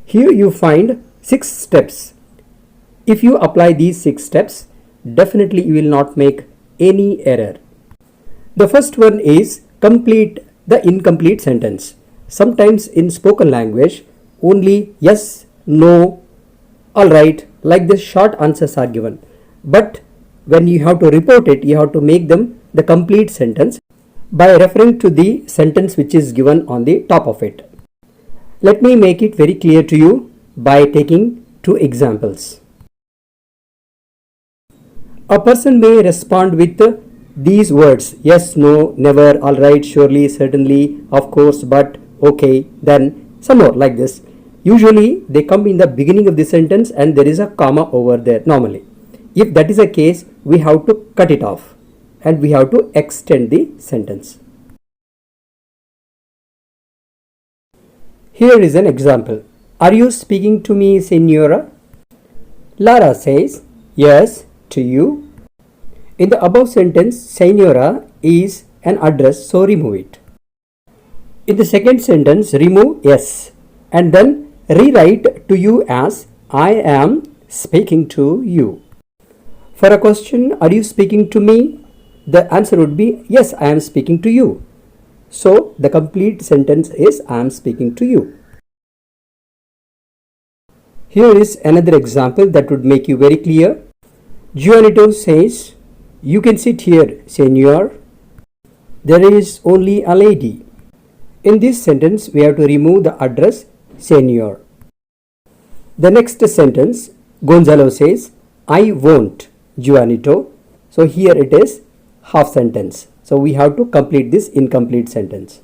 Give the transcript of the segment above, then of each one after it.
Here you find 6 steps. If you apply these 6 steps, definitely you will not make any error. The first one is complete the incomplete sentence. Sometimes in spoken language, only yes, no, alright, like this short answers are given. But when you have to report it, you have to make them the complete sentence by referring to the sentence which is given on the top of it. Let me make it very clear to you by taking 2 examples. A person may respond with these words: yes, no, never, alright, surely, certainly, of course, but, okay, then, some more like this. Usually they come in the beginning of the sentence and there is a comma over there normally. If that is the case, we have to cut it off and we have to extend the sentence. Here is an example. Are you speaking to me, Senora? Lara says, yes, to you. In the above sentence, Senora is an address, so remove it. In the second sentence, remove yes and then rewrite to you as I am speaking to you. For a question, are you speaking to me? The answer would be yes, I am speaking to you. So the complete sentence is I am speaking to you. Here is another example that would make you very clear. Juanito says, you can sit here, senor. There is only a lady. In this sentence, we have to remove the address senor. The next sentence, Gonzalo says, I won't, Juanito. So here it is half sentence. So we have to complete this incomplete sentence.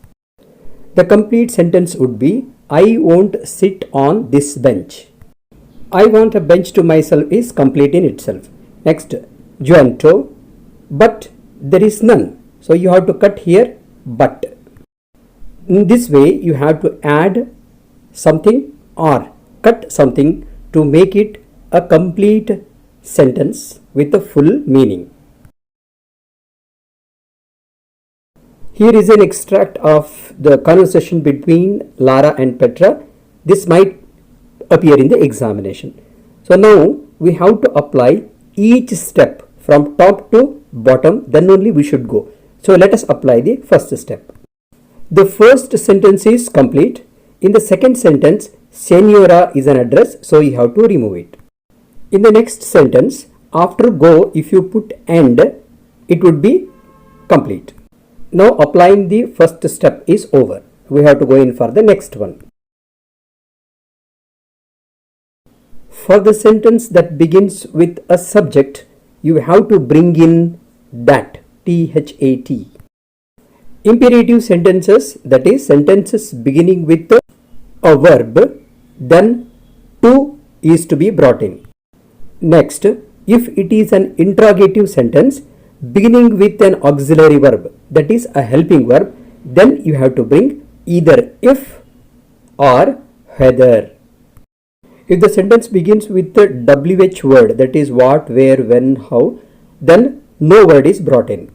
The complete sentence would be, I won't sit on this bench. I want a bench to myself is complete in itself. Next, Juanito, but there is none. So you have to cut here, but. In this way, you have to add something or cut something to make it a complete sentence with a full meaning. Here is an extract of the conversation between Lara and Petra. This might appear in the examination. So now we have to apply each step from top to bottom, then only we should go. So let us apply the first step. The first sentence is complete. In the second sentence, senora is an address, so you have to remove it. In the next sentence, after go, if you put end, it would be complete. Now applying the first step is over. We have to go in for the next one. For the sentence that begins with a subject, you have to bring in that, T-H-A-T. Imperative sentences, that is sentences beginning with a verb, then to is to be brought in. Next, if it is an interrogative sentence beginning with an auxiliary verb, that is a helping verb, then you have to bring either if or whether. If the sentence begins with the WH word, that is what, where, when, how, then no word is brought in.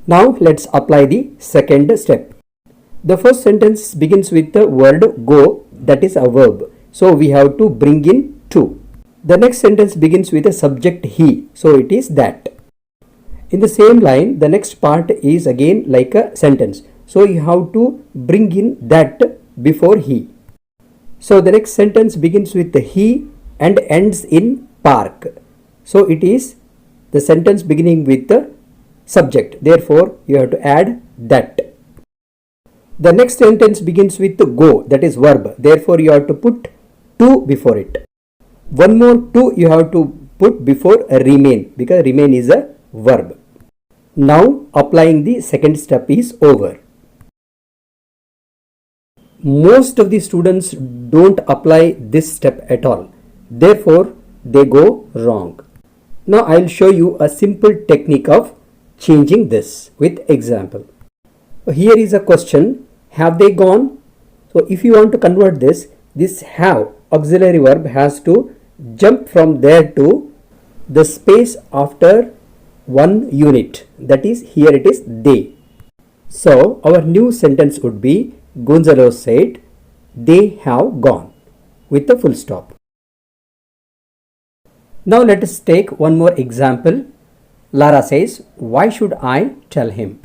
Now let's apply the second step. The first sentence begins with the word go, that is a verb. So we have to bring in to. The next sentence begins with a subject he, so it is that. In the same line, the next part is again like a sentence. So you have to bring in that before he. So the next sentence begins with the he and ends in park. So it is the sentence beginning with the subject. Therefore, you have to add that. The next sentence begins with the go, that is verb. Therefore, you have to put to before it. One more to you have to put before remain, because remain is a verb. Now, applying the second step is over. Most of the students don't apply this step at all. Therefore, they go wrong. Now, I will show you a simple technique of changing this with example. Here is a question, have they gone? So if you want to convert this have auxiliary verb has to jump from there to the space after one unit, that is here it is they. So our new sentence would be Gonzalo said, they have gone, with the full stop. Now let us take one more example. Lara says, why should I tell him?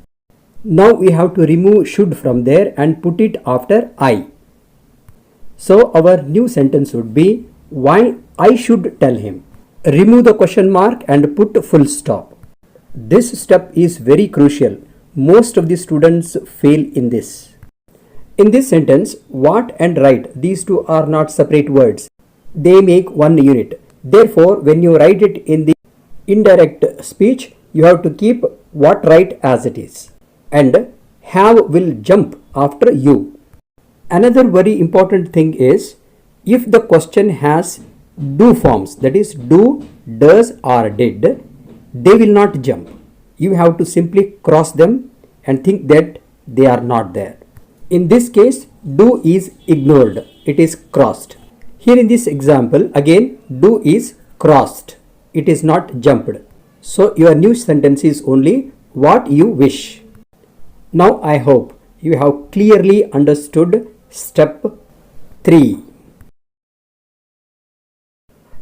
Now we have to remove should from there and put it after I. So our new sentence would be, why I should tell him. Remove the question mark and put full stop. This step is very crucial. Most of the students fail in this. In this sentence, what and right, these two are not separate words. They make one unit. Therefore, when you write it in the indirect speech, you have to keep what right as it is. And have will jump after you. Another very important thing is, if the question has do forms, that is do, does or did, they will not jump. You have to simply cross them and think that they are not there. In this case, do is ignored. It is crossed. Here in this example, again, do is crossed. It is not jumped. So your new sentence is only what you wish. Now I hope you have clearly understood step 3.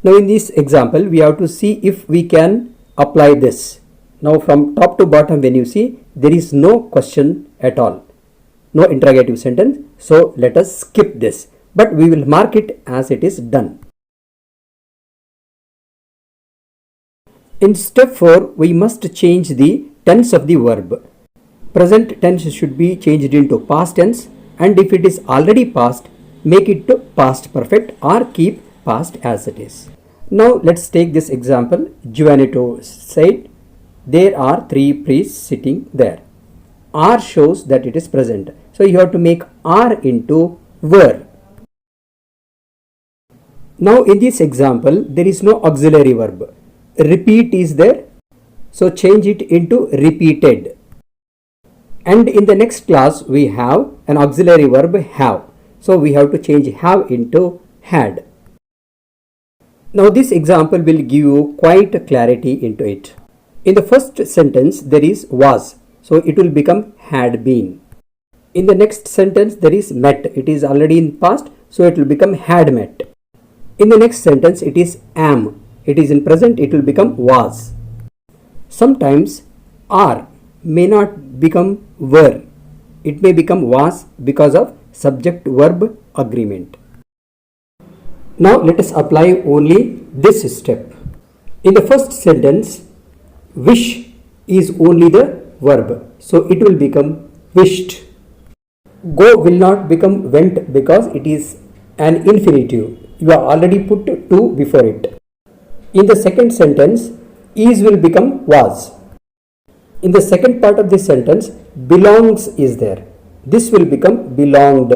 Now in this example, we have to see if we can apply this. Now from top to bottom, when you see, there is no question at all. No interrogative sentence. So let us skip this. But we will mark it as it is done. In step 4, we must change the tense of the verb. Present tense should be changed into past tense, and if it is already past, make it to past perfect or keep past as it is. Now let's take this example. Juanito said, there are 3 priests sitting there. Are shows that it is present. So you have to make are into were. Now in this example, there is no auxiliary verb. Repeat is there. So change it into repeated. And in the next class, we have an auxiliary verb have. So we have to change have into had. Now this example will give you quite clarity into it. In the first sentence, there is was. So it will become had been. In the next sentence, there is met. It is already in past. So it will become had met. In the next sentence, it is am. It is in present. It will become was. Sometimes are may not become were. It may become was because of subject verb agreement. Now let us apply only this step. In the first sentence, wish is only the verb. So it will become wished. Go will not become went because it is an infinitive. You have already put to before it. In the second sentence, is will become was. In the second part of this sentence, belongs is there. This will become belonged.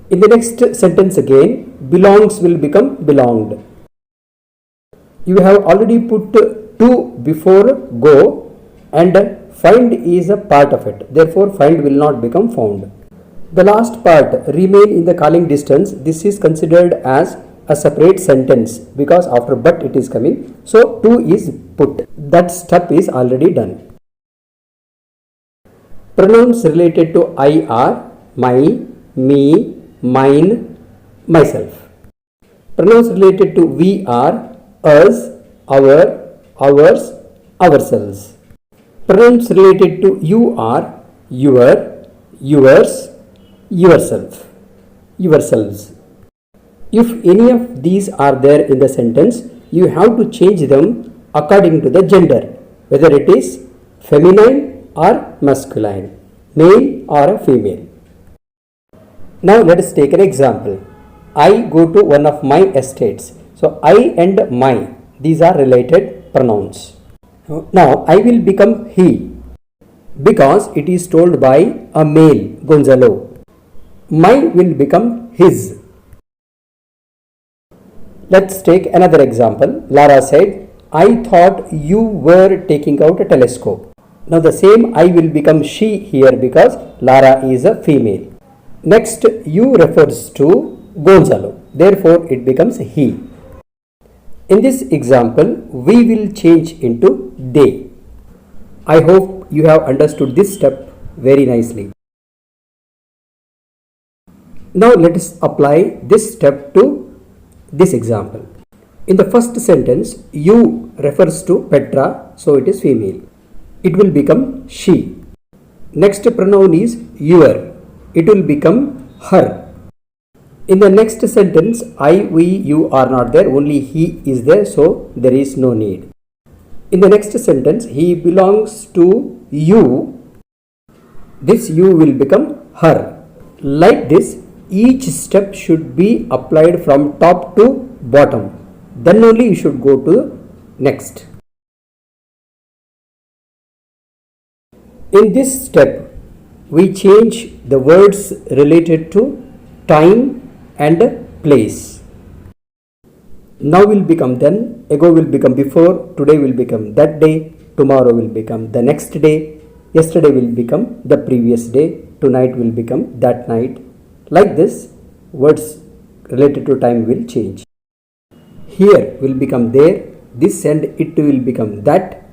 In the next sentence again, belongs will become belonged. You have already put to before go, and find is a part of it. Therefore, find will not become found. The last part, remain in the calling distance, this is considered as a separate sentence because after but it is coming. So, to is put. That step is already done. Pronouns related to I are my, me, mine, myself. Pronouns related to we are us, our, ours, ourselves. Pronouns related to you are your, yours, yourself, yourselves. If any of these are there in the sentence, you have to change them according to the gender, whether it is feminine or masculine, male or a female. Now let us take an example. I go to one of my estates. So I and my, these are related pronouns. Now I will become he because it is told by a male, Gonzalo. My will become his. Let's take another example. Lara said, I thought you were taking out a telescope. Now the same I will become she here because Lara is a female. Next, you refers to Gonzalo. Therefore, it becomes he. In this example, we will change into they. I hope you have understood this step very nicely. Now let us apply this step to this example. In the first sentence, you refers to Petra, so it is female. It will become she. Next pronoun is your. It will become her. In the next sentence, I, we, you are not there, only he is there, so there is no need. In the next sentence, he belongs to you. This you will become her. Like this, each step should be applied from top to bottom. Then only you should go to next. In this step, we change the words related to time and place. Now will become then, ago will become before, today will become that day, tomorrow will become the next day, yesterday will become the previous day, tonight will become that night. Like this, words related to time will change. Here will become there, this and it will become that,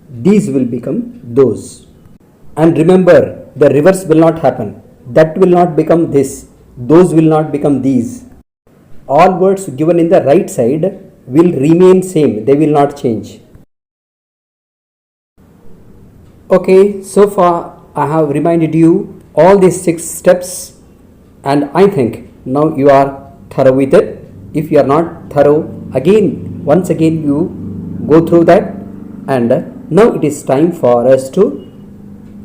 these will become those. And remember, the reverse will not happen. That will not become this, those will not become these. All words given in the right side will remain same, they will not change. Okay, so far I have reminded you all these 6 steps, and I think now you are thorough with it. If you are not thorough, once again you go through that, and now it is time for us to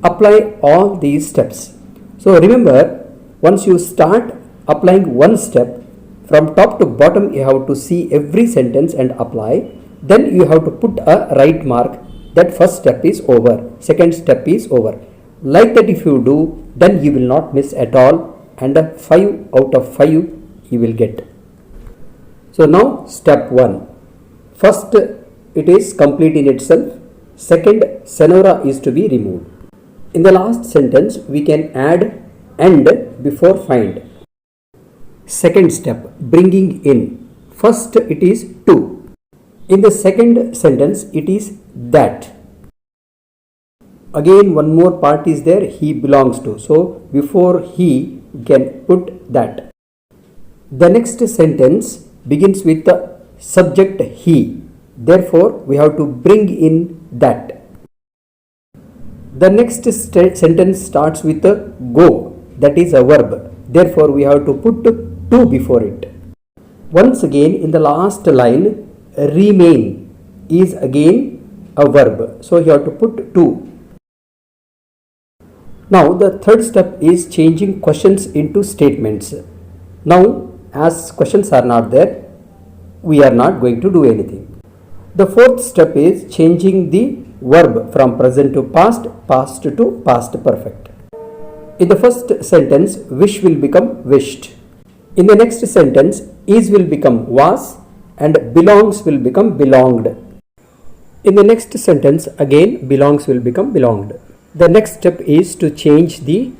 apply all these steps. So remember, once you start applying one step, from top to bottom you have to see every sentence and apply. Then you have to put a right mark that first step is over, second step is over. Like that if you do, then you will not miss at all, and 5 out of 5 you will get. So now step 1. First, it is complete in itself. Second, sonora is to be removed. In the last sentence, we can add and before find. Second step, bringing in. First, it is to. In the second sentence, it is that. Again, one more part is there, he belongs to. So, before he, we can put that. The next sentence begins with the subject he. Therefore, we have to bring in that. The next sentence starts with a go, that is a verb. Therefore, we have to put to before it. Once again, in the last line, remain is again a verb. So, you have to put to. Now, the third step is changing questions into statements. Now, as questions are not there, we are not going to do anything. The fourth step is changing the verb from present to past, past to past perfect. In the first sentence, wish will become wished. In the next sentence, is will become was, and belongs will become belonged. In the next sentence, again belongs will become belonged. The next step is to change the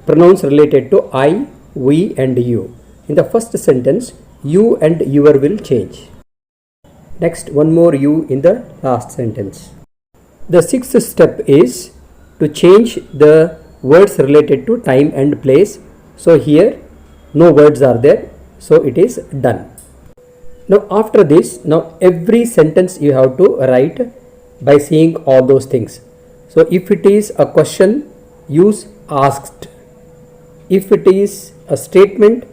pronouns related to I, we and you. In the first sentence, you and your will change. Next, one more you in the last sentence. The sixth step is to change the words related to time and place. So here no words are there, so it is done. Now after this, now every sentence you have to write by seeing all those things. So if it is a question, use asked. If it is a statement,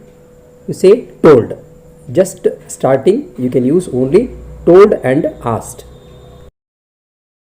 you say told. Just starting, you can use only told and asked.